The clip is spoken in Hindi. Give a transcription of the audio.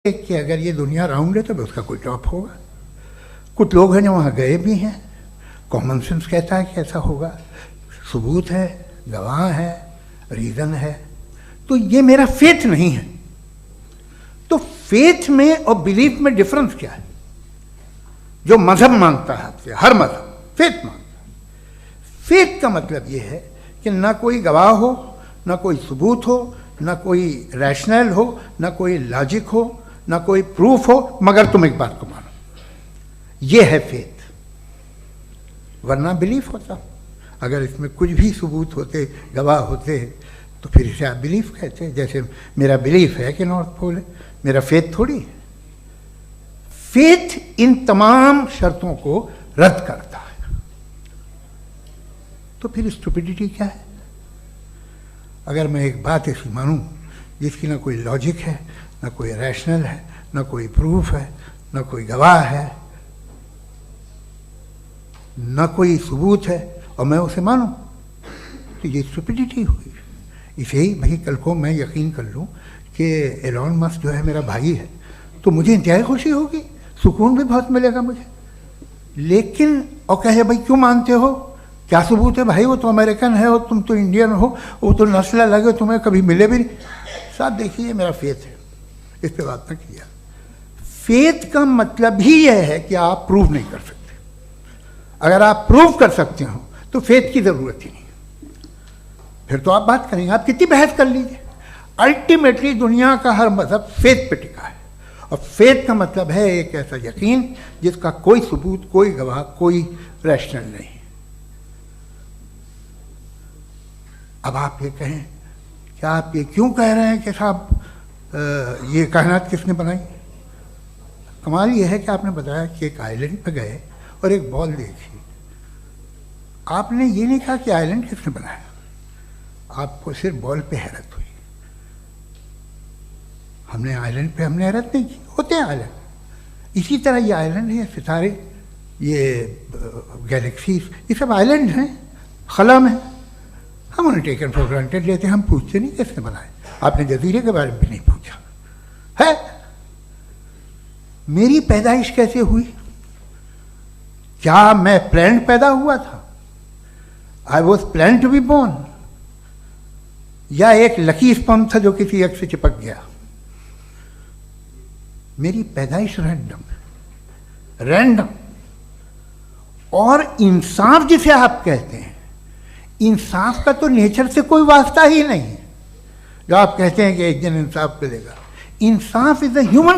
कि अगर ये दुनिया राउंड है तो उसका कोई टॉप होगा। कुछ लोग हैं जो वहाँ गए भी हैं, कॉमन सेंस कहता है कि ऐसा होगा, सबूत है, गवाह है, रीज़न है। तो ये मेरा फेथ नहीं है। तो फेथ में और बिलीफ में डिफरेंस क्या है? जो मजहब मानता है, हर मजहब फेथ मानता है। फेथ का मतलब ये है कि ना कोई गवाह हो, ना कोई सबूत हो, ना कोई रैशनल हो, ना कोई लॉजिक हो, ना कोई प्रूफ हो, मगर तुम एक बात को मानो। ये है फेथ। वरना बिलीफ होता। अगर इसमें कुछ भी सबूत होते, गवाह होते, तो फिर इसे आप बिलीफ कहते। जैसे मेरा बिलीफ है कि नॉर्थ पोल है, मेरा फेथ थोड़ी है। फेथ इन तमाम शर्तों को रद्द करता है। तो फिर स्टुपिडिटी क्या है? अगर मैं एक बात ऐसी मानूं जिसकी ना कोई लॉजिक है, ना कोई रैशनल है, ना कोई प्रूफ है, ना कोई गवाह है, ना कोई सबूत है, और मैं उसे मानूं, तो ये स्टुपिडिटी हुई। इसे ही भाई कल को मैं यकीन कर लूं कि एलॉन मस्क जो है मेरा भाई है, तो मुझे इंतहाई खुशी होगी, सुकून भी बहुत मिलेगा मुझे। लेकिन और कहे भाई क्यों मानते हो, क्या सबूत है भाई, वो तो अमेरिकन है और तुम तो इंडियन हो, वो तो नस्ल अलग है, तुम्हें कभी मिले भी नहीं। साहब देखिए मेरा फेथ है, इस पर बात ना किया। फेथ का मतलब ही यह है कि आप प्रूव नहीं कर सकते। अगर आप प्रूव कर सकते हो तो फेथ की जरूरत ही नहीं, फिर तो आप बात करेंगे, आप कितनी बहस कर लीजिए। अल्टीमेटली दुनिया का हर मजहब फेथ पे टिका है, और फेथ का मतलब है एक ऐसा यकीन जिसका कोई सबूत, कोई गवाह, कोई रैशनल नहीं। अब आप ये कहें, क्या आप ये क्यों कह रहे हैं कि साहब ये कायनात किसने बनाई? कमाल ये है कि आपने बताया कि एक आइलैंड पे गए और एक बॉल देखी। आपने ये नहीं कहा कि आइलैंड किसने बनाया, आपको सिर्फ बॉल पे हैरत हुई। हमने आइलैंड पे हमने हैरत नहीं की, होते हैं आइलैंड। इसी तरह ये आइलैंड है, सितारे, ये गैलेक्सीज, ये सब आइलैंड हैं, खला में। हम उन्हें टेकन फॉर ग्रांटेड लेते हैं, हम पूछते नहीं किसने बनाए। आपने जजीरे के बारे में भी नहीं पूछा है। मेरी पैदाइश कैसे हुई? क्या मैं प्लान्ड पैदा हुआ था? I was plan to be born, या एक लकी स्पर्म था जो किसी एक से चिपक गया? मेरी पैदाइश रैंडम। और इंसाफ जिसे आप कहते हैं, इंसाफ का तो नेचर से कोई वास्ता ही नहीं है। जो आप कहते हैं कि एक दिन इंसाफ मिलेगा, इंसाफ इज अ ह्यूमन